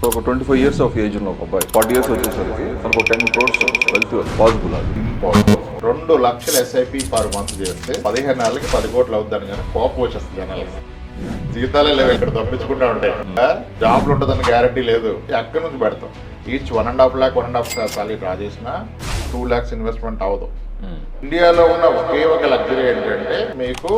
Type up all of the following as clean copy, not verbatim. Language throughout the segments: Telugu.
ఒక 25 years ఆఫ్ ఏజ్ ఉన్న ఒక అబ్బాయి 40 years వచ్చేసరికి తనకు 10 crores వెల్త్ పాసిబుల్. అది ఇంపాసిబుల్. 2 లక్షల ఎస్ఐపి పర్ మంత్ చేస్తే 15 నెలలకి 10 కోట్లు అవుతాను కానీ కోపం వచ్చేస్తుంది జనాలకి. జీతాలే లేవు, ఇక్కడ తప్పించుకుంటా ఉంటాయి. జాబ్లు ఉంటుందని గ్యారంటీ లేదు. ఎక్కడి నుంచి పెడతాం? ఈచ్ 1.5 lakh 1.5 సాలరీ డ్రా చేసిన 2 lakhs ఇన్వెస్ట్మెంట్ అవ్వదు. ఇండియాలో ఉన్న ఒకే ఒక లగ్జరీ ఏంటంటే మీకు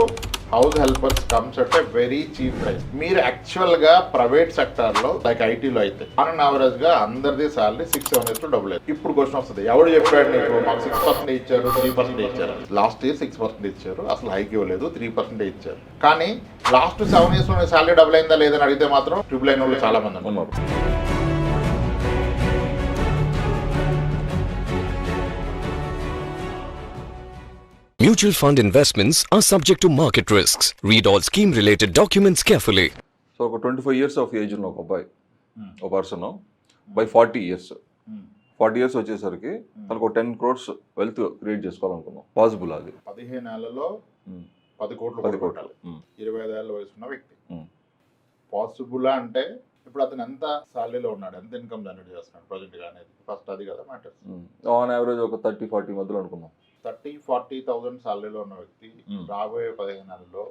house helpers comes at a very cheap price. మీరు యాక్చువల్ గా ప్రైవేట్ సెక్టార్ లో లైక్ ఐటీలో అయితే ఆన్ యావరేజ్ గా అందరిది సాలరీ 6-7 years లో డబ్బులు. ఇప్పుడు క్వశ్చన్ వస్తుంది, ఎవరు చెప్పాడు నీకు మాకు 6% ఇచ్చారు 3% ఇచ్చారు? లాస్ట్ ఇయర్ 6% ఇచ్చారు, అసలు హైక్ ఇవ్వలేదు, 3% ఇచ్చారు. కానీ లాస్ట్ 7 years లో సాలరీ డబుల్ అయిందా లేదని అడిగితే మాత్రం ట్రిపుల్ అయిన వాళ్ళు చాలా మంది ఉన్నారు. Mutual fund investments are subject to market risks. Read all scheme-related documents carefully. So ఒక 25 years ఆఫ్ ఏజ్ ఉన్న ఒక అబ్బాయి ఒక పర్సన్ బై 40 years 40 years వచ్చేసరికి తనకు 10 crores వెల్త్ క్రియేట్ చేసుకోవాలనుకున్నాం. పాసిబుల్ అది 15 నెలల్లో 10 కోట్లు 10 కోట్లు 25 ఏళ్ళ వయసు ఉన్న వ్యక్తి. పాసిబుల్ అంటే ఇప్పుడు అతను ఎంత సాలరీలో ఉన్నాడు, ఎంత ఇన్కమ్ జనరేట్ చేస్తున్నాడు ప్రజెంట్ గా అనేది ఫస్ట్ అది కదా మ్యాటర్స్. ఆన్ యావరేజ్ ఒక 30-40 మధ్యలో అనుకున్నాం. 30,000-40,000 సాలరీలో ఉన్న వ్యక్తి రాబోయే 15 నెలల్లో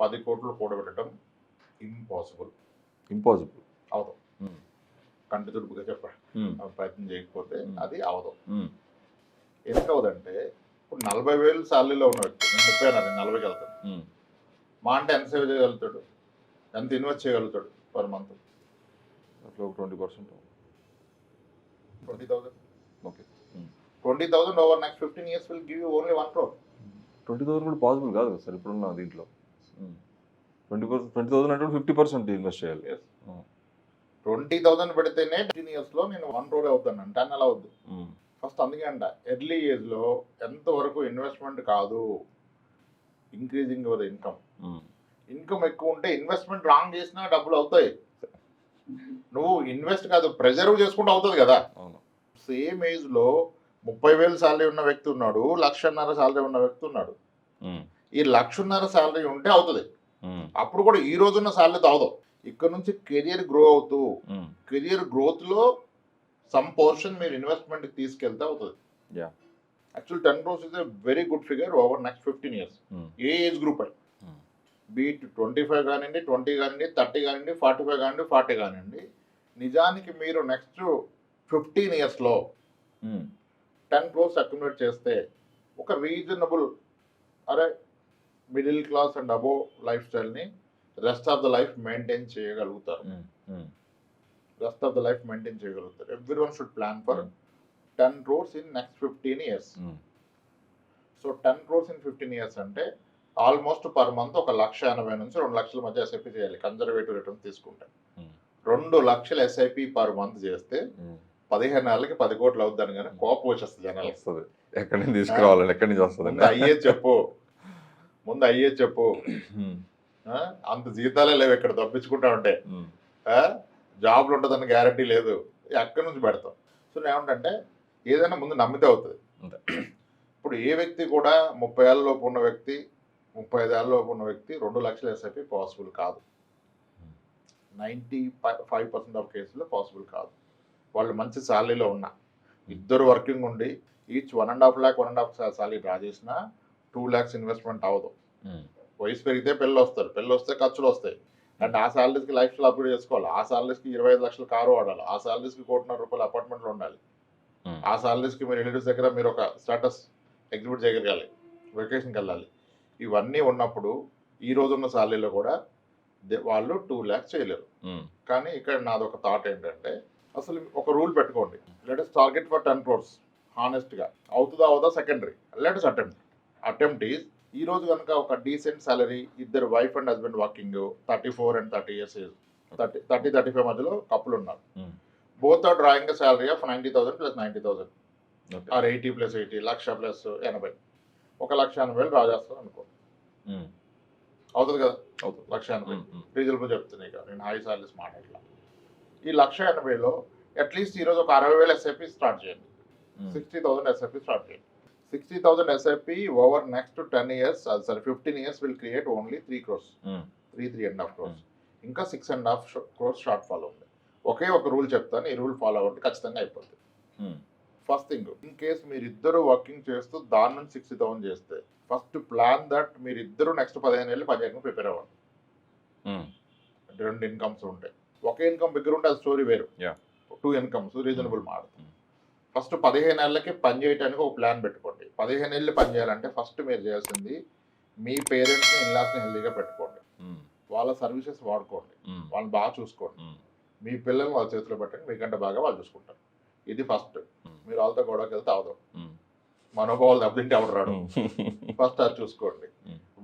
10 కోట్లు కూడబెట్టడం ఇంపాసిబుల్. అవదు. కంటి తుడుపుగా చెప్పండి, ప్రయత్నం చేయకపోతే అది అవదు. ఎందుకు అవదంటే ఇప్పుడు 40,000 సాలరీలో ఉన్న వ్యక్తి, నేను 30 40కి వెళ్తాను, మా అంటే ఎంత సేవ్ చేయగలుగుతాడు, ఎంత ఇన్వెస్ట్ చేయగలుగుతాడు పర్ మంత్? అట్లా ఒక 20%. 20,000. Okay, 20,000 over next 15 years will give you only 1 crore. 20,000 కూడా పాసిబుల్ కాదు కదా సార్ ఇప్పుడున్న దీంట్లో. 20,000 అంటే 50% ఇన్వెస్ట్ చేయాలి. 20,000 పెడితేనే 15 years లో నేను 1 crore అవుతాను అంటే అన్న ఎలా అవుద్ది? ఫస్ట్ అందుకే అంట ఎర్లీ ఏజ్ లో ఎంత వరకు ఇన్వెస్ట్మెంట్ కాదు, ఇంక్రీజింగ్ యువర్ ఇన్కమ్. ఇన్కమ్ ఎక్కువ ఉంటే ఇన్వెస్ట్మెంట్ రాంగ్ చేసినా డబ్బులు అవుతాయి. నువ్వు ఇన్వెస్ట్ కాదు ప్రెజర్వ్ చేసుకుంటూ అవుతుంది కదా. సేమ్ ఏజ్ లో 30,000 సాలరీ ఉన్న వ్యక్తి ఉన్నాడు, 1,50,000 సాలరీ ఉన్న వ్యక్తి ఉన్నాడు. ఈ 1,50,000 సాలరీ ఉంటే అవుతుంది. అప్పుడు కూడా ఈ రోజున్న సాలరీతో అవదు. ఇక్కడ నుంచి కెరియర్ గ్రో అవుతూ కెరియర్ గ్రోత్ లో సమ్ పోర్షన్ మీరు ఇన్వెస్ట్మెంట్ తీసుకెళ్తే అవుతుంది. Actual 10 crores is a very good figure over next 15 years. A age group అయి బీట్ 25 కానివ్వండి, 20 కానివ్వండి, 30 కానివ్వండి, 45 కానివ్వండి, 40 కానివ్వండి, నిజానికి మీరు నెక్స్ట్ 15 years లో 10 crores అక్యుములేట్ చేస్తే ఒక reasonable middle class and above life స్టైల్ని rest of the life maintain చేయగలుగుతారు. Everyone should plan for 10 crores in next 15 years. So 10 crores in 15 years అంటే ఆల్మోస్ట్ పర్ మంత్ 1,80,000 నుంచి 2 లక్షల మధ్య ఎస్ఐపి చేయాలి కన్జర్వేటివ్ రిటర్న్ తీసుకుంటే. 2 లక్షల ఎస్ఐపి పర్ మంత్ చేస్తే 15 నెలలకి 10 కోట్లు అవుతాను కానీ కోపం వచ్చేస్తుంది జనాలు. వస్తుంది, ఎక్కడి నుంచి తీసుకురావాలని ఎక్కడి నుంచి వస్తుంది. ముందు అయ్యే చెప్పు. అంత జీతాలే లేవు, ఇక్కడ తప్పించుకుంటా ఉంటాయి. జాబ్లు ఉంటుందని గ్యారంటీ లేదు, ఎక్కడి నుంచి పెడతాం? సో ఏమంటే ఏదైనా ముందు నమ్మితే అవుతుంది. ఇప్పుడు ఏ వ్యక్తి కూడా 30 ఏళ్ళ లోపు ఉన్న వ్యక్తి 35 ఏళ్ళ లోపు ఉన్న వ్యక్తి 2 లక్షల ఎస్ఐపి పాసిబుల్ కాదు. 95% ఆఫ్ కేసులో పాసిబుల్ కాదు. వాళ్ళు మంచి సాలరీలో ఉన్న ఇద్దరు వర్కింగ్ ఉండి ఈచ్ 1.5 lakh 1.5 సాలరీ డ్రా చేసిన 2 lakhs ఇన్వెస్ట్మెంట్ అవ్వదు. వయసు పెరిగితే పెళ్ళి వస్తే ఖర్చులు వస్తాయి. అండ్ ఆ సాలరీస్కి లైఫ్ స్టైల్ అప్గ్రేడ్ చేసుకోవాలి. ఆ సాలరీస్కి 25 లక్షల కారు వాడాలి. ఆ సాలరీస్కి 1,00,00,000 రూపాయల అపార్ట్మెంట్లో ఉండాలి. ఆ సాలరీస్కి మీరు రిలేటివ్స్ దగ్గర మీరు ఒక స్టేటస్ ఎగ్జిబిట్ చేయగలగాలి, వెకేషన్కి వెళ్ళాలి. ఇవన్నీ ఉన్నప్పుడు ఈ రోజున్న సాలరీలో కూడా వాళ్ళు 2 lakhs చేయలేరు. కానీ ఇక్కడ నాదొక థాట్ ఏంటంటే అసలు ఒక రూల్ పెట్టుకోండి, let us target for 10 crores. హానెస్ట్గా అవుతుందా అవదా secondary, let us attempt is ఈ రోజు కనుక ఒక డీసెంట్ సాలరీ, ఇద్దరు wife and husband working 34 and 30 years age, 30-35 మధ్యలో కప్పులు ఉన్నారు. Both are drawing salary of 90,000 + 90,000 or 80 + 80, 1,00,000 + 80, 1,80,000 draw చేస్తాను అనుకో. అవుతుంది కదా, 1,80,000 రీజనబుల్ చెప్తున్నాయి కదా, నేను హై సాలరీస్ మాట్లాడలా. ఈ 1,80,000లో అట్లీస్ట్ ఈరోజు ఒక 60,000 ఎస్ఐపి స్టార్ట్ చేయండి, 60,000 ఎస్ఐపి స్టార్ట్ చేయండి. 60,000 SIP over next 10 years, 15 years will create only 3 crores, 3.5 crores. ఇంకా 6.5 crores షార్ట్ ఫాల్ ఉంది. ఒకే ఒక రూల్ చెప్తాను, ఈ రూల్ ఫాలో అవ్వండి, ఖచ్చితంగా అయిపోతుంది. ఫస్ట్ థింగ్, ఇన్ కేస్ మీరిద్దరు వర్కింగ్ చేస్తూ దాని నుంచి 60,000 చేస్తే ఫస్ట్ ప్లాన్ దట్ మీరిద్దరు నెక్స్ట్ 15 ఏళ్ళు పనిచేయడానికి ప్రిపేర్ అవ్వండి. 2 ఇన్కమ్స్ ఉంటాయి. ఒకే ఇన్కమ్ దగ్గర ఉంటే అది స్టోరీ వేరు. 2 ఇన్కమ్స్ రీజనబుల్ మారుతుంది. ఫస్ట్ 15 ఏళ్ళకి పని చేయడానికి ఒక ప్లాన్ పెట్టుకోండి. 15 ఏళ్ళు పని చేయాలంటే ఫస్ట్ మీరు చేయాల్సింది మీ పేరెంట్స్ని ఇన్లాస్ని హెల్దీగా పెట్టుకోండి, వాళ్ళ సర్వీసెస్ వాడుకోండి, వాళ్ళని బాగా చూసుకోండి. మీ పిల్లల్ని వాళ్ళ చేతిలో పెట్టండి, మీకంటే బాగా వాళ్ళు చూసుకుంటారు. ఇది ఫస్ట్. మీరు వాళ్ళతో గొడవకి వెళ్తే అవదు, మనోభావాలు దెబ్బతింటే ఎవరు రాడు. ఫస్ట్ అది చూసుకోండి.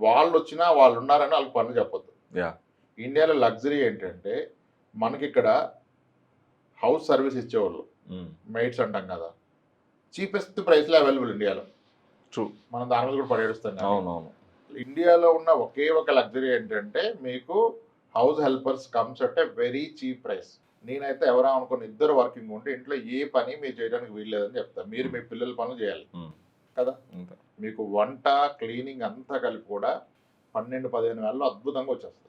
వాళ్ళు వచ్చినా వాళ్ళు ఉన్నారని వాళ్ళకి పనులు చెప్పొద్దు. ఇండియాలో లగ్జరీ ఏంటంటే మనకి ఇక్కడ హౌస్ సర్వీస్ ఇచ్చేవాళ్ళు మెయిడ్స్ అంటాం కదా, చీపెస్ట్ ప్రైస్లో అవైలబుల్ ఇండియాలో. మనం దాని మీద కూడా పడేడుస్తాం. అవునవును. ఇండియాలో ఉన్న ఒకే ఒక లగ్జరీ ఏంటంటే మీకు house helpers comes at a very cheap price. నేనైతే ఎవరా అనుకుని ఇద్దరు వర్కింగ్ ఉంటే ఇంట్లో ఏ పని మీరు చేయడానికి వీల్లేదని చెప్తాను. మీరు మీ పిల్లల పనులు చేయాలి కదా. మీకు వంట క్లీనింగ్ అంతా కలిపి కూడా 12-15 వేలలో అద్భుతంగా వచ్చేస్తుంది.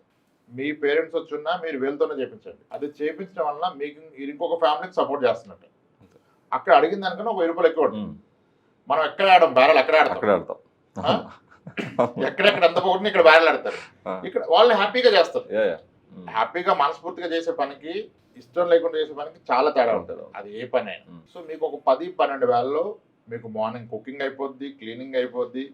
మీ పేరెంట్స్ వచ్చున్నా మీరు వీళ్ళతోనే చేయించండి. అది చేయించడం వల్ల మీకు ఇంకొక ఫ్యామిలీకి సపోర్ట్ చేస్తున్నట్టు. అక్కడ అడిగిన దానికన్నా ఒక 1000 రూపాయలు ఎక్కువ. మనం ఎక్కడ ఆడడం, బేరాలు ఎక్కడ ఆడతాం, ఎక్కడెక్కడ ఎంత పోగొట్టిన ఇక్కడ బేరాలు ఆడతారు. ఇక్కడ వాళ్ళు హ్యాపీగా చేస్తారు. హ్యాపీగా మనస్ఫూర్తిగా చేసే పనికి ఇష్టం లేకుండా చేసే పనికి చాలా తేడా ఉంటుంది, అది ఏ పని అయినా. సో మీకు ఒక 10-12 వేలలో మీకు మార్నింగ్ కుకింగ్ అయిపోద్ది, క్లీనింగ్ అయిపోద్ది,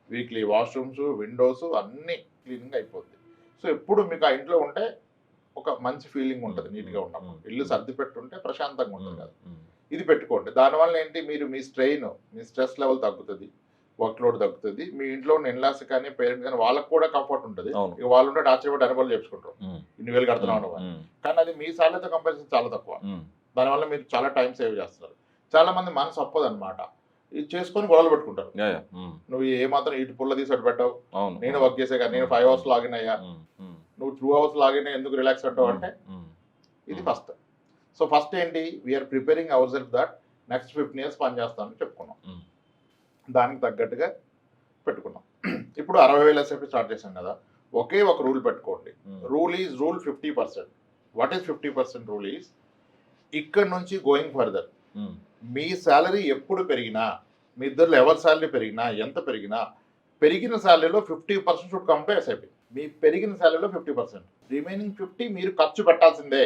వీక్లీ వాష్రూమ్స్, విండోస్ అన్నీ క్లీనింగ్ అయిపోద్ది. సో ఎప్పుడు మీకు ఆ ఇంట్లో ఉంటే ఒక మంచి ఫీలింగ్ ఉంటుంది, నీట్గా ఉన్నప్పుడు. ఇల్లు సర్ది పెట్టుంటే ప్రశాంతంగా ఉంటుంది కదా. ఇది పెట్టుకోండి. దానివల్ల ఏంటి, మీరు మీ స్ట్రెయిన్, మీ స్ట్రెస్ లెవెల్ తగ్గుతుంది, వర్క్ లోడ్ తగ్గుతుంది. మీ ఇంట్లో ఉన్న ఇన్లాస్ కానీ పేరెంట్స్ కానీ వాళ్ళకి కూడా కంఫర్ట్ ఉంటుంది. ఇక వాళ్ళు ఉంటే ఆశ్చర్యపడి అనుభవం చేసుకుంటారు, ఇన్ని వేలు కడుతున్నాం. కానీ అది మీ సాలరీతో కంపారిజన్ చాలా తక్కువ. దానివల్ల మీరు చాలా టైం సేవ్ చేస్తున్నారు. చాలా మంది మనసు ఒప్పదు అనమాట, ఇది చేసుకొని గొడవలు పెట్టుకుంటారు. నువ్వు ఏమాత్రం ఇటు పుల్ల తీసి పెట్టావు, నేను వర్క్ చేసే కానీ నేను 5 hours లాగిన్ అయ్యా, నువ్వు 2 hours లాగిన్ ఎందుకు రిలాక్స్ అంటావు అంటే ఇది ఫస్ట్. సో ఫస్ట్ ఏంటి, we are preparing our self that next 15 years పని చేస్తామని చెప్పుకున్నాం, దానికి తగ్గట్టుగా పెట్టుకున్నాం. ఇప్పుడు 60,000 ఎస్ఐపి స్టార్ట్ చేశాం కదా, ఒకే ఒక రూల్ పెట్టుకోండి. Rule is rule 50%. What is 50% rule is, ఇక్కడ నుంచి గోయింగ్ ఫర్దర్ మీ శాలరీ ఎప్పుడు పెరిగినా, మీ ఇద్దరు ఎవరి శాలరీ పెరిగినా, ఎంత పెరిగినా, పెరిగిన శాలరీలో 50% షుడ్ కమ్ టు ఎస్ఐపి. మీ పెరిగిన శాలరీలో 50%, రిమైనింగ్ 50 మీరు ఖర్చు పెట్టాల్సిందే.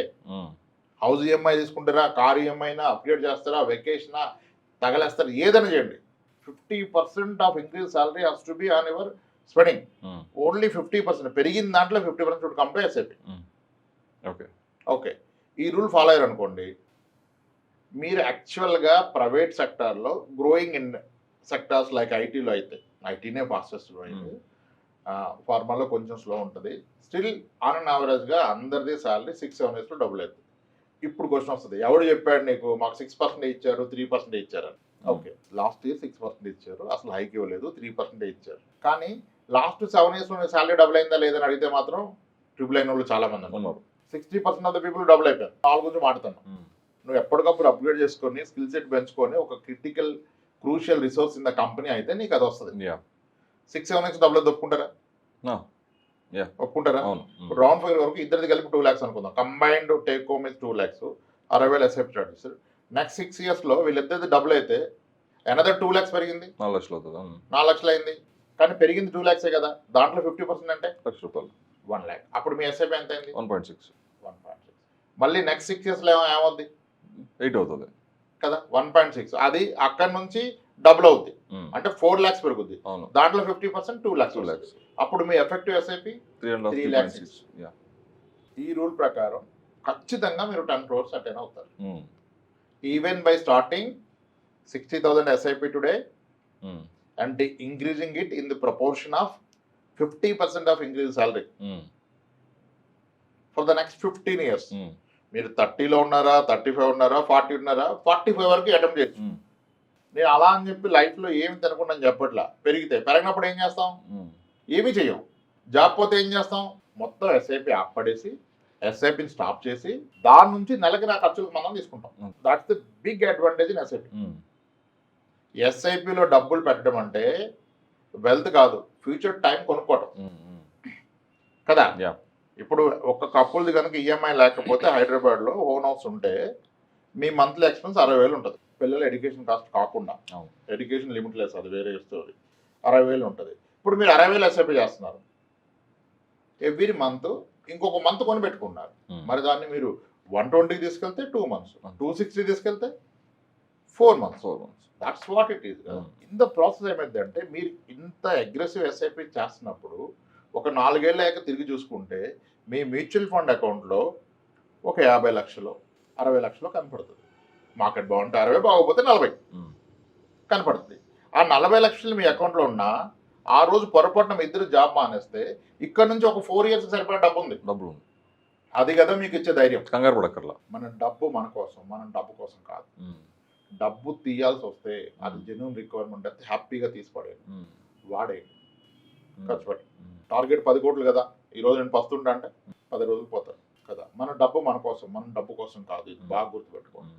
హౌస్ ఈఎంఐ తీసుకుంటారా, కార్ ఈఎంఐనా, అప్గ్రేడ్ చేస్తారా, వెకేషనా, తగలేస్తారా, ఏదైనా చేయండి. 50% of increase salary has to be on your spending. Only 50%, పెరిగిన దాంట్లో 50% should come to SIP. Okay, ఈ రూల్ ఫాలో అయ్యారు అనుకోండి, మీరు యాక్చువల్గా ప్రైవేట్ సెక్టార్లో గ్రోయింగ్ ఇన్ సెక్టార్స్ లైక్ ఐటీలో అయితే, ఐటీనే ఫాస్టెస్ట్ గ్రోయింగ్, ఫార్మాలో కొంచెం స్లో ఉంటుంది. స్టిల్ ఆన్ అండ్ యావరేజ్గా అందరిది శాలరీ 6-7 yearsలో డబుల్ అవుతుంది. ఇప్పుడు క్వశ్చన్ వస్తుంది, ఎవడు చెప్పాడు నీకు మాకు 6% ఇచ్చారు, 3% ఇచ్చారు అని. ఓకే, లాస్ట్ ఇయర్ 6% ఇచ్చారు, అసలు హైక్ ఇవ్వలేదు, 3% ఇచ్చారు. కానీ లాస్ట్ 7 yearsలో శాలరీ డబుల్ అయిందా లేదని అడిగితే మాత్రం ట్రిపుల్ అయిన వాళ్ళు చాలా మంది ఉన్నారు. 60% ఆఫ్ ద పీపుల్ డబుల్ అయిపోయారు. వాళ్ళ గురించి మాట్లాడుతున్నాం. నువ్వు ఎప్పటికప్పుడు అప్గ్రేడ్ చేసుకొని స్కిల్ సెట్ పెంచుకొని ఒక critical crucial resource in the company అయితే నీకు అది వస్తుంది. 6-7 years డబుల్ ఒప్పుకుంటారా? ఒప్పుకుంటారా? రౌండ్ ఫైర్ వరకు ఇద్దరిది కలిపి 2 lakhs అనుకుందాం. Combined take home is 2 lakhs, 60,000 SIP start చేస్తారు. నెక్స్ట్ 6 yearsలో వీళ్ళిద్దరిది డబుల్ అయితే అనదర్ 2 lakhs పెరిగింది, 4 లక్షలు అయింది. కానీ పెరిగింది 2 lakhs కదా, దాంట్లో 50% అంటే ₹1,00,000. 1 lakh. అప్పుడు మీ ఎస్ఐపి ఎంత అయింది? 1.6. మళ్ళీ నెక్స్ట్ 6 yearsలో ఏమవుద్ది? 8 అవుతుంది కదా, 1.6. అది అక్కడ నుంచి డబుల్ అవుద్ది, అంటే 4 lakhs పెరుగుద్ది. దాంట్లో 50% 2 lakhs. అప్పుడు మీ ఎఫెక్టివ్ ఎస్ఐపి 3 lakhs. ఈ రూల్ ప్రకారం ఖచ్చితంగా మీరు 10 crores అటెండ్ అవుతారు. Even by starting 60,000 SIP today and increasing it in the proportion of 50% of increase salary for the next 15 years. మీరు 30లో ఉన్నారా, 35 ఉన్నారా, 40 ఉన్నారా, 45 వరకు అటెంప్ట్ చేయొచ్చు. నేను అలా అని చెప్పి లైఫ్లో ఏమి తినకుండా చెప్పట్లా. పెరిగినప్పుడు ఏం చేస్తాం? ఏమీ చెయ్యం. జాబ్ పోతే ఏం చేస్తాం? మొత్తం ఎస్ఐపి ఆపడేసి ఎస్ఐపిని స్టాప్ చేసి దాని నుంచి నెలకి నా ఖర్చులకు మనం తీసుకుంటాం. That's the big advantage in SIP. ఎస్ఐపిలో డబ్బులు పెట్టడం అంటే వెల్త్ కాదు, ఫ్యూచర్ టైం కొనుక్కోవటం కదా. ఇప్పుడు ఒక కపుల్ది కనుక ఈఎంఐ లేకపోతే హైదరాబాద్లో ఓన్ హౌస్ ఉంటే మీ మంత్లీ ఎక్స్పెన్స్ 60,000 ఉంటుంది. పిల్లల ఎడ్యుకేషన్ కాస్ట్ కాకుండా, అవును. ఎడ్యుకేషన్ లిమిట్ లెస్, అది వేరే స్టోరీ. 60,000 ఉంటుంది. ఇప్పుడు మీరు 60,000 ఎస్ఐపి చేస్తున్నారు ఎవ్రీ మంత్, ఇంకొక మంత్ కొని పెట్టుకున్నారు. మరి దాన్ని మీరు 120 తీసుకెళ్తే 2 months, 260 తీసుకెళ్తే 4 months. That's what it is. In the process ఏమైందంటే మీరు ఇంత అగ్రెసివ్ ఎస్ఐపి చేస్తున్నప్పుడు ఒక 4 ఏళ్ళ అయ్యాక తిరిగి చూసుకుంటే మీ మ్యూచువల్ ఫండ్ అకౌంట్లో ఒక 50 లక్షలు 60 లక్షలు కనపడుతుంది. మార్కెట్ బాగుంటే 60, బాగోపోతే 40 కనపడుతుంది. ఆ 40 లక్షలు మీ అకౌంట్లో ఉన్నా ఆ రోజు పొరపాటున మీ ఇద్దరు జాబ్ మానేస్తే ఇక్కడ నుంచి ఒక 4 years సరిపోయిన డబ్బు ఉంది. అది కదా మీకు ఇచ్చే ధైర్యం. కంగారు పడక్కర్లా. మన డబ్బు మన కోసం, మనం డబ్బు కోసం కాదు. డబ్బు తీయాల్సి వస్తే అది జెన్యూన్ రిక్వైర్మెంట్ అయితే హ్యాపీగా తీసుకోలేదు, వాడేయండి, ఖర్చు పెట్టి. టార్గెట్ 10 కోట్లు కదా, ఈరోజు నేను పస్తుంటా అంటే 10 రోజులు పోతాను కదా. మన డబ్బు మన కోసం, మన డబ్బు కోసం కాదు. ఇది బాగా గుర్తుపెట్టుకోండి.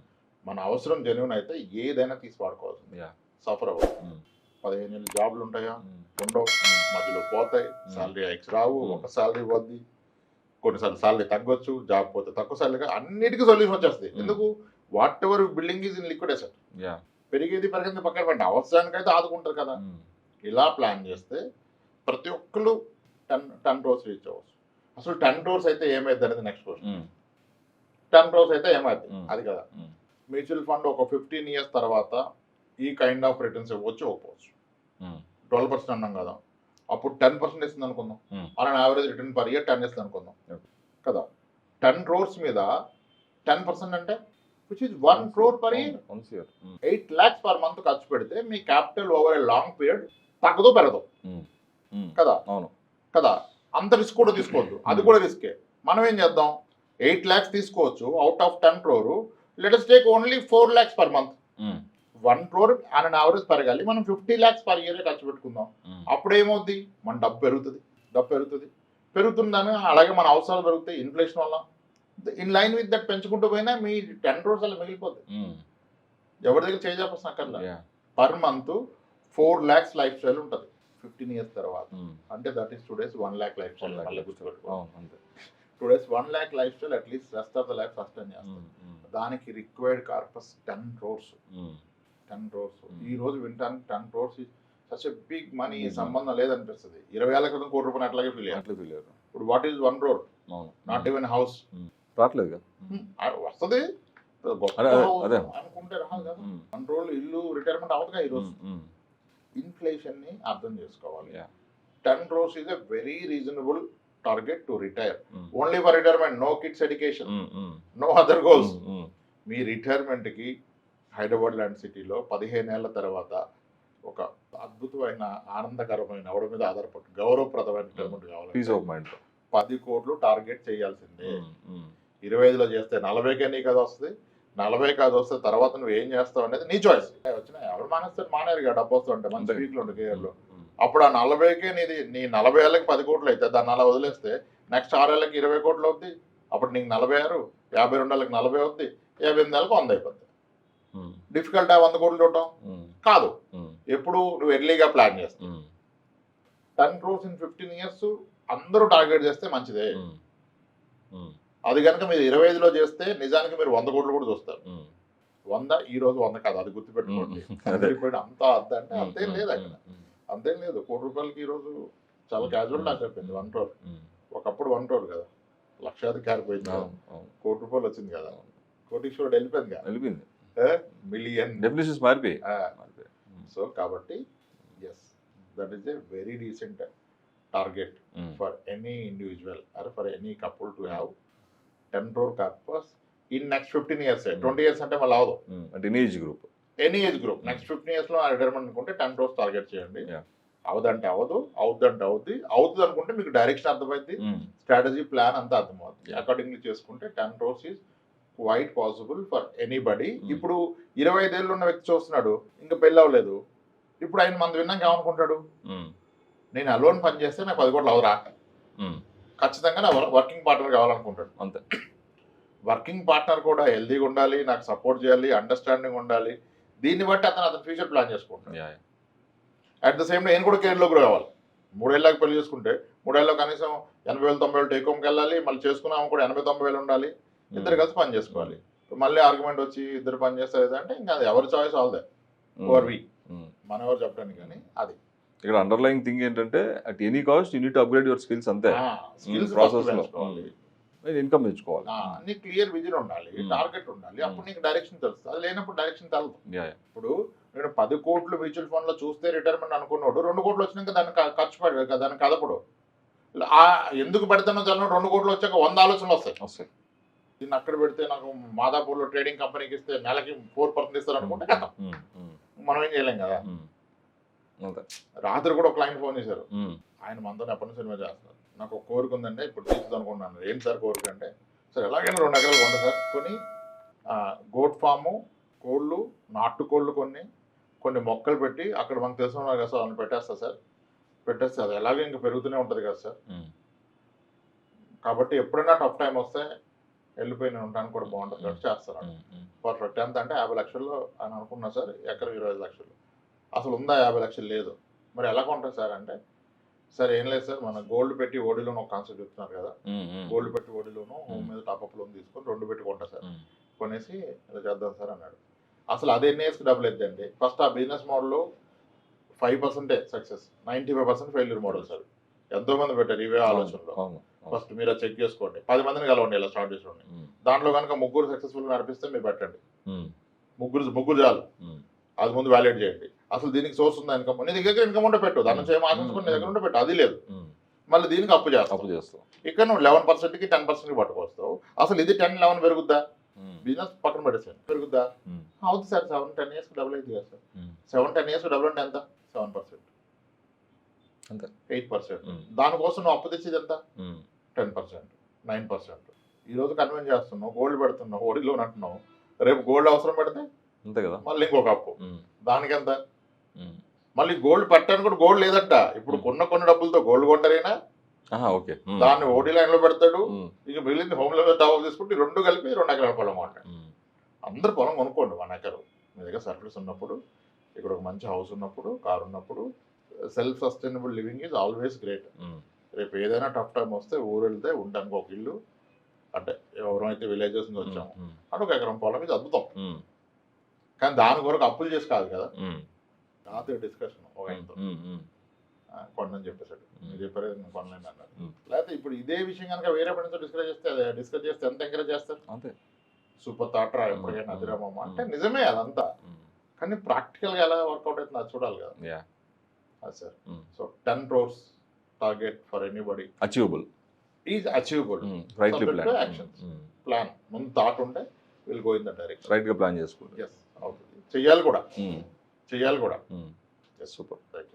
మన అవసరం జెన్యూన్ అయితే ఏదైనా తీసి వాడుకోవాల్సింది. సఫర్ అవ్వదు. 15 ఏళ్ళు జాబ్లు ఉంటాయా, ఉండవు, మధ్యలో పోతాయి, శాలరీ హైక్స్ రావు, ఒక శాలరీ పోద్ది, కొన్నిసార్లు శాలరీ తగ్గొచ్చు, జాబ్ పోతే తక్కువ శాలరీగా, అన్నిటికీ సొల్యూషన్ వచ్చేస్తుంది. ఎందుకు? What ever building is in liquid asset. పెరిగేది పక్కన పెట్టండి, అవసరానికైతే ఆదుకుంటారు కదా. ఇలా ప్లాన్ చేస్తే ప్రతి ఒక్కరు 10 crores రీచ్ అవ్వచ్చు. అసలు 10 crores అయితే ఏమైంది అనేది నెక్స్ట్ క్వశ్చన్. 10 crores అయితే ఏమైంది అది కదా. మ్యూచువల్ ఫండ్ ఒక 15 years తర్వాత ఈ కైండ్ ఆఫ్ రిటర్న్స్ ఇవ్వచ్చు, ఒప్పుకోవచ్చు. 12% అన్నాం కదా, అప్పుడు 10% ఇస్తుంది అనుకుందాం. అలా యావరేజ్ రిటర్న్ పర్ ఇయర్ 10 ఇస్తుంది అనుకుందాం కదా. 10 crores మీద 10% అంటే which is 1 crore per year. 8 lakhs per month ఖర్చు పెడితే మీ capital over a long period తగ్గదు పెరగదు కదా. అవును కదా. అంత రిస్క్ కూడా తీసుకోవద్దు, అది కూడా రిస్కే. మనం ఏం చేద్దాం, 8 lakhs తీసుకోవచ్చు out of 10 crore. Let us take only 4 lakhs per month. 1 crore on an average పెరగాలి, మనం 50 lakhs పర్ ఇయర్ ఖర్చు పెట్టుకుందాం. అప్పుడు ఏమవుద్ది, మన డబ్బు పెరుగుతుందని, అలాగే మన అవసరాలు పెరుగుతాయి ఇన్ఫ్లేషన్ వల్ల. ఇన్ లైన్ విత్ దట్ పెంచుకుంటూ పోయినా మీ 10 crores అలా మిగిలిపోతుంది. ఎవరి దగ్గర చేయాల్సిన అక్కర్లా. Per month 4 lakhs life style ఉంటుంది 15 years తర్వాత. అంటే that is today's 1 lakh life style. Today's 1 lakh life style at least rest of the life sustain చేస్తుంది. దానికి రిక్వైర్డ్ కార్పస్ 10 crores. 10 crores ఈ రోజు వింటానికి 10 crores such a big money. సంబంధం లేదనిపిస్తుంది. 20 ఏళ్ల క్రితం 1 crore రూపాయలు అట్లాగే ఫీల్ అయ్యారు. ఇప్పుడు what is 1 crore? Not even house. రావట్లేదు వస్తుంది అనుకుంటే రాదు కదా. 1 crore ఇల్లు రిటైర్మెంట్ అవుతుందిగా ఈరోజు. ఇన్ఫ్లేషన్ ని అర్థం చేసుకోవాలి. 10 crores is a very reasonable target to retire. Only for retirement, no kids education, no other goals. మీ రిటైర్మెంట్ కి హైదరాబాద్ లాంటి సిటీలో 15 ఏళ్ల తర్వాత ఒక అద్భుతమైన ఆనందకరమైన ఎవరి మీద ఆధారపడి గౌరవప్రదమైన రిటైర్మెంట్ కావాలి. 10 crores టార్గెట్ చేయాల్సిందే. 25లో చేస్తే 40కే నీకు అది వస్తుంది. 40కి అది వస్తే తర్వాత నువ్వు ఏం చేస్తావు అనేది నీ చాయిస్. వచ్చినా ఎవరు మానేస్తారు, మానేరు కదా. డబ్బు వస్తుంటే మంచి వీక్లో ఉండే కేర్లో. అప్పుడు ఆ 40కే నీ 40 ఏళ్ళకి 10 crores అయితే దాన్ని అలా వదిలేస్తే నెక్స్ట్ 6 ఏళ్ళకి 20 crores అవుద్ది. అప్పుడు నీకు 46, 52 ఏళ్ళకి 40 అవుద్ది, 58 ఏళ్ళకి 100 అయిపోద్ది. డిఫికల్ట్ 100 crores చూడటం కాదు. ఎప్పుడు నువ్వు ఎర్లీగా ప్లాన్ చేస్తావు. 10 crores ఇన్ 15 years అందరూ టార్గెట్ చేస్తే మంచిదే. అది కనుక మీరు 25లో చేస్తే నిజానికి మీరు 100 crores కూడా చూస్తారు. 100 ఈ రోజు 100 కాదు, అది గుర్తుపెట్టుకోండి. అంత అంటే అంతేం లేదు అక్కడ, అంతేం లేదు. 1 crore రూపాయలకి ఈ రోజు చాలా క్యాజువల్ టాక్ అయిపోయింది. 1 crore ఒకప్పుడు 1 crore కదా, లక్షాధికారి పోయింది, 1 crore రూపాయలు వచ్చింది కదా, కోటీశ్వరుడు వెళ్ళిపోయింది కదా, మిలియన్ డెఫినిషన్స్ మారిపోయి. సో కాబట్టి yes, that is a very decent target for any individual or for any couple to have 10 crore corpus in next 15 years. 20 years అంటే మళ్ళీ అవదు. ఎనీ ఏజ్ గ్రూప్ నెక్స్ట్ 15 yearsలో రిటైర్మెంట్ అనుకుంటే 10 crores టార్గెట్ చేయండి. అవదంటే అవదు, అవుద్దంటే అవుద్ది. అవుతుంది అనుకుంటే మీకు డైరెక్షన్ అర్థమైంది, స్ట్రాటజీ ప్లాన్ అంతా అర్థమవుతుంది. అకార్డింగ్లీ చేసుకుంటే 10 crores is quite possible for anybody. ఇప్పుడు 25 ఏళ్ళు ఉన్న వ్యక్తి చూస్తున్నాడు, ఇంకా పెళ్ళి అవ్వలేదు. ఇప్పుడు ఆయన మంది విన్నాక ఏమనుకుంటాడు, నేను అలోన్ పని చేస్తే నాకు 10 crores అవరా, ఖచ్చితంగా నా వర్కింగ్ పార్ట్నర్ కావాలనుకుంటాడు. అంతే. వర్కింగ్ పార్ట్నర్ కూడా హెల్దీగా ఉండాలి, నాకు సపోర్ట్ చేయాలి, అండర్స్టాండింగ్ ఉండాలి. దీన్ని బట్టి అతను ఫ్యూచర్ ప్లాన్ చేసుకుంటాడు. అట్ ద సేమ్ టైం నేను కూడా కెరీర్లో కూడా కావాలి. 3 ఏళ్ళకి పెళ్లి చేసుకుంటే 3 ఏళ్ళలో కనీసం 80,000 90,000 టేక్ హోమ్కి వెళ్ళాలి, మళ్ళీ చేసుకున్నాము కూడా 80,000 90,000 ఉండాలి, ఇద్దరు కలిసి పని చేసుకోవాలి. మళ్ళీ ఆర్గ్యుమెంట్ వచ్చి ఇద్దరు పని చేస్తారు అంటే ఇంకా అది ఎవరి చాయిస్ ఆల్ దే ఓవర్ వి, మన ఎవరు చెప్పడానికి. కానీ అది ఇక్కడ అండర్లైన్ థింగ్ ఏంటంటే at any cost unit upgrade your skills అంతే. స్కిల్స్ ప్రాసెస్ పెంచుకోవాలి, ఇన్కమ్ తెచ్చుకోవాలి. నీ క్లియర్ విజన్ ఉండాలి, టార్గెట్ ఉండాలి, అప్పుడు నీకు డైరెక్షన్ తెలుస్తుంది. అది లేనప్పుడు డైరెక్షన్ తెలదు. ఇప్పుడు నేను 10 కోట్లు మ్యూచువల్ ఫండ్ లో చూస్తే రిటైర్మెంట్ అనుకున్నాడు, 2 కోట్లు వచ్చినాక దాన్ని ఖర్చు పెడ దాన్ని కదపడు. ఎందుకు పెడతానో తెలియదు, 2 కోట్లు వచ్చాక 100 ఆలోచనలు వస్తాయి. దీన్ని అక్కడ పెడితే నాకు మాదాపూర్లో ట్రేడింగ్ కంపెనీకి ఇస్తే నెలకి 4% ఇస్తారు అనుకుంటే కదా మనం ఏం చేయలేం కదా. రాత్రి కూడా ఒక క్లయింట్ ఫోన్ చేశారు, ఆయన మనతో ఎప్పటి నుంచి సినిమా చేస్తున్నారు, నాకు ఒక కోరిక ఉందంటే ఇప్పుడు తీసుకో అనుకున్నాను. ఏంటి సార్ కోరిక అంటే, సార్ ఎలాగైనా 2 ఎకరాలు కొంట సార్, కొని గోట్ ఫాము, కోళ్ళు, నాటుకోళ్ళు కొన్ని మొక్కలు పెట్టి అక్కడ మనకు తెలిసిన ఉన్నారు కదా సార్, వాళ్ళని పెట్టేస్తా సార్, పెట్టేస్తే అది ఎలాగో ఇంకా పెరుగుతూనే ఉంటుంది కదా సార్, కాబట్టి ఎప్పుడైనా టఫ్ టైం వస్తే వెళ్ళిపోయి నేను ఉండడానికి కూడా బాగుంటుంది కాబట్టి చేస్తాను. పర్ఫెక్ట్. ఎంత అంటే 50 లక్షల్లో అని అనుకున్నా సార్, ఎకరం 25 లక్షలు. అసలు ఉందా 50 లక్షలు? లేదు. మరి ఎలా కొంటారు సార్ అంటే, సార్ ఏం లేదు సార్, మన గోల్డ్ పెట్టి ఓడిలోన్ ఒక కాన్సెప్ట్ చెప్తున్నారు కదా, గోల్డ్ పెట్టి ఓడిలోను హోమ్ మీద టాప్అప్ లోన్ తీసుకొని 2 పెట్టి కొంటా సార్, కొనేసి ఇలా చేద్దాం సార్ అన్నాడు. అసలు అది ఎన్ని ఇయర్స్కి డబ్బులు ఎద్దండి. ఫస్ట్ ఆ business model 5% success, 95% failure model sir. ఎంతో మంది పెట్టారు ఇవే ఆలోచనలో. ఫస్ట్ మీరు అది చెక్ చేసుకోండి, 10 మందిని కలవండి ఇలా స్టార్ట్ చేసుకోండి. దాంట్లో కనుక 3 సక్సెస్ఫుల్ నడిపిస్తే మీరు పెట్టండి, ముగ్గురు చాలు. అది ముందు వ్యాలిడేట్ చేయండి. అసలు దీనికి సోర్స్ ఉందా ఇన్కమ్, నీ దగ్గర ఇన్కమ్ ఉంటే పెట్టు, దాని నుంచి ఏం ఆశించుకుని నీ దగ్గర ఉంటే పెట్టు, అది లేదు. మళ్ళీ దీనికి అప్పు చేస్తావు, ఇక్కడ నువ్వు 11%కి 10%కి పట్టుకొస్తావు. అసలు ఇది 10-11 పెరుగుద్దా? బిజినెస్ పక్కన పెట్టేసాను, పెరుగుద్దా? అవుతుంది సార్, 7-10 ఇయర్స్కి డబుల్ అయింది కదా సార్. 7-10 ఇయర్స్ డబుల్ అంటే ఎంత? 7%, 8%. దానికోసం నువ్వు అప్పు తెచ్చేది ఎంత? 10%, 9%. ఈ రోజు కన్విన్స్ చేస్తున్నావు, గోల్డ్ పెడుతున్నావు, ఓడి లోన్ అంటున్నావు, రేపు గోల్డ్ అవసరం పెడితే అంతే కదా, మళ్ళీ ఇంకొక అప్పు. దానికి ఎంత? మళ్ళీ గోల్డ్ పెట్టడానికి కూడా గోల్డ్ లేదట. ఇప్పుడు కొన్ని డబ్బులతో గోల్డ్ కొంటారైనా దాన్ని ఓడి లైన్ లో పెడతాడు, ఇక మిగిలింది హోమ్ లోన్ టాప్ తీసుకుంటే 2 కలిపి 2 ఎకరాల పొలం అంటాడు. అందరు పొలం కొనుక్కోండి 1 ఎకరు. మీ దగ్గర సర్ప్లస్ ఉన్నప్పుడు, ఇక్కడ ఒక మంచి హౌస్ ఉన్నప్పుడు, కారు ఉన్నప్పుడు, self sustainable living is always great. రేపు ఏదైనా టఫ్ టైం వస్తే ఊరు వెళ్తే ఉండడానికి ఒక ఇల్లు, అంటే ఎవరైతే విలేజెస్ నుంచి వచ్చాము అంటే 1 ఎకరం పొలం, ఇది అద్భుతం. కానీ దాని కొరకు అప్పులు చేసి కాదు కదా. రాత్రి డిస్కషన్ ఒక ఆయనతో, కొనని చెప్పేసాడు, మీరు చెప్పారు కొనలేండి అన్నారు. లేకపోతే ఇప్పుడు ఇదే విషయం కనుక వేరే పనితో డిస్కస్ చేస్తే ఎంత ఎంకరేజ్ చేస్తారు? అంతే, సూపర్ థాట్ రా, ఎప్పటికైనా అదిరామమ్మ అంటే నిజమే అదంతా. కానీ ప్రాక్టికల్గా ఎలా వర్కౌట్ అవుతుంది అది చూడాలి కదా. అది sir. So 10 crores target for anybody achievable is achievable, actions plan ముందు థాట్ ఉంటే will go in the direction. Right గా ప్లాన్ చేసుకుంటే అవుతుంది, చెయ్యాలి కూడా. సూపర్. Thank you.